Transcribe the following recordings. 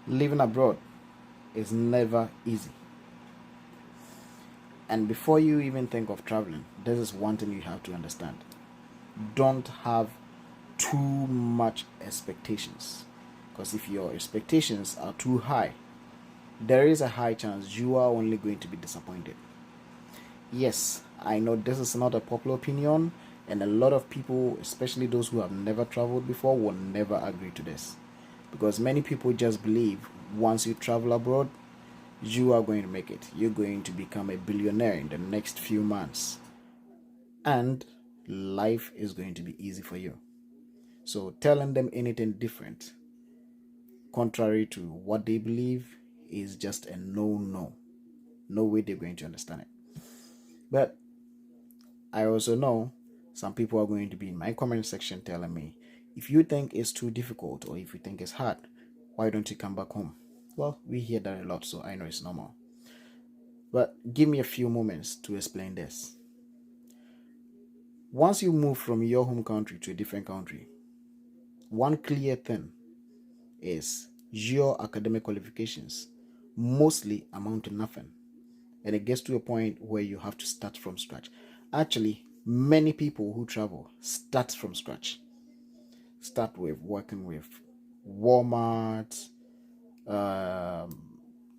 Living abroad is never easy. And before you even think of traveling, this is one thing you have to understand. Don't have too much expectations. Because if your expectations are too high, there is a high chance you are only going to be disappointed. Yes, I know this is not a popular opinion, and a lot of people, especially those who have never traveled before, will never agree to this. Because many people just believe once you travel abroad, you are going to make it. You're going to become a billionaire in the next few months. And life is going to be easy for you. So telling them anything different, contrary to what they believe, is just a no no. No way they're going to understand it. But I also know some people are going to be in my comment section telling me, if you think it's too difficult or if you think it's hard, why don't you come back home? Well, we hear that a lot, so I know it's normal. But give me a few moments to explain this. Once you move from your home country to a different country, one clear thing is your academic qualifications mostly amount to nothing. And it gets to a point where you have to start from scratch. Actually, many people who travel start from scratch. Start with working with Walmart,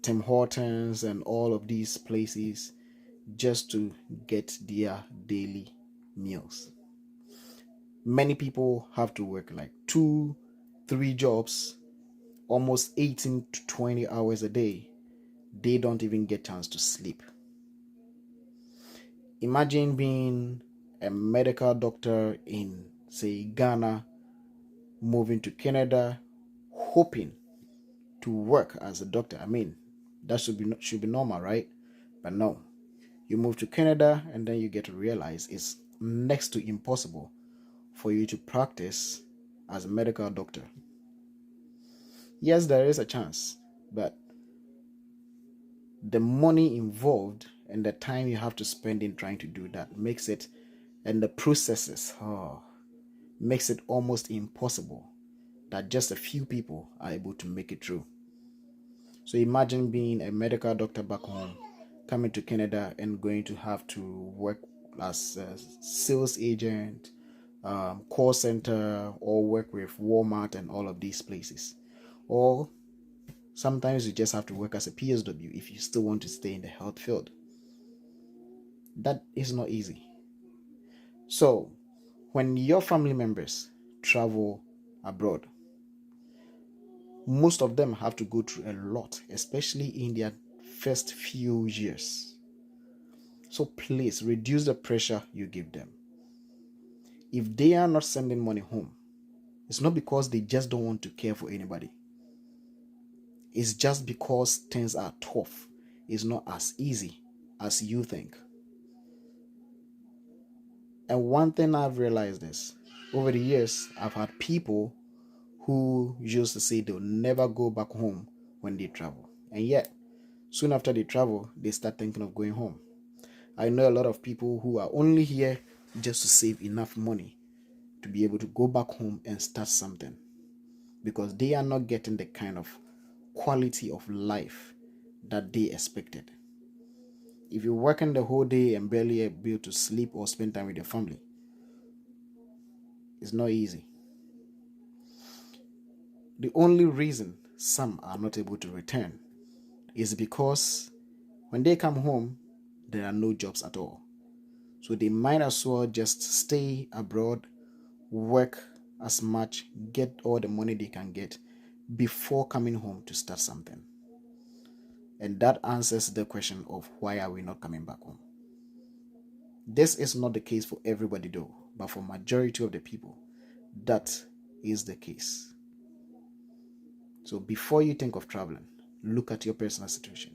Tim Hortons, and all of these places just to get their daily meals. Many people have to work like 2, 3 jobs, almost 18 to 20 hours a day. They don't even get chance to sleep. Imagine being a medical doctor in, say, Ghana, moving to Canada, hoping to work as a doctor. I mean, that should be normal, right? But no, you move to Canada and then you get to realize it's next to impossible for you to practice as a medical doctor. Yes, there is a chance, but the money involved and the time you have to spend in trying to do that makes it, and the processes, makes it almost impossible that just a few people are able to make it through. So imagine being a medical doctor back home, coming to Canada and going to have to work as a sales agent, call center, or work with Walmart and all of these places. Or sometimes you just have to work as a PSW if you still want to stay in the health field. That is not easy. So, when your family members travel abroad, most of them have to go through a lot, especially in their first few years. So please reduce the pressure you give them. If they are not sending money home, it's not because they just don't want to care for anybody. It's just because things are tough. It's not as easy as you think. And one thing I've realized is, over the years, I've had people who used to say they'll never go back home when they travel. And yet, soon after they travel, they start thinking of going home. I know a lot of people who are only here just to save enough money to be able to go back home and start something, because they are not getting the kind of quality of life that they expected. If you're working the whole day and barely able to sleep or spend time with your family, it's not easy. The only reason some are not able to return is because when they come home, there are no jobs at all. So they might as well just stay abroad, work as much, get all the money they can get before coming home to start something. And that answers the question of why are we not coming back home. This is not the case for everybody though, but for majority of the people, that is the case. So before you think of traveling, look at your personal situation.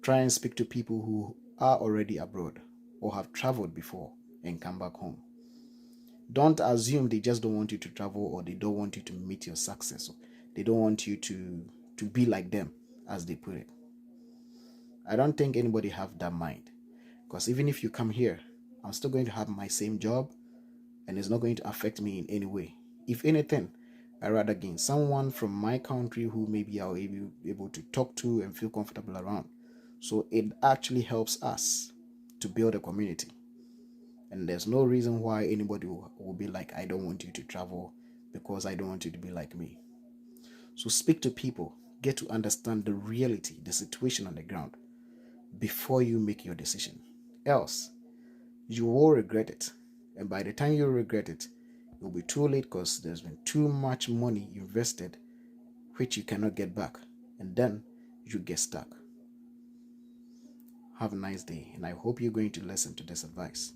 Try and speak to people who are already abroad or have traveled before and come back home. Don't assume they just don't want you to travel, or they don't want you to meet your success, or they don't want you to be like them, as they put it. I don't think anybody have that mind, because even if you come here, I'm still going to have my same job and it's not going to affect me in any way. If anything, I rather gain someone from my country who maybe I'll be able to talk to and feel comfortable around. So it actually helps us to build a community. And there's no reason why anybody will be like, I don't want you to travel because I don't want you to be like me. So speak to people, get to understand the reality, the situation on the ground before you make your decision. Else, you will regret it. And by the time you regret it, it will be too late because there's been too much money invested which you cannot get back. And then you get stuck. Have a nice day, and I hope you're going to listen to this advice.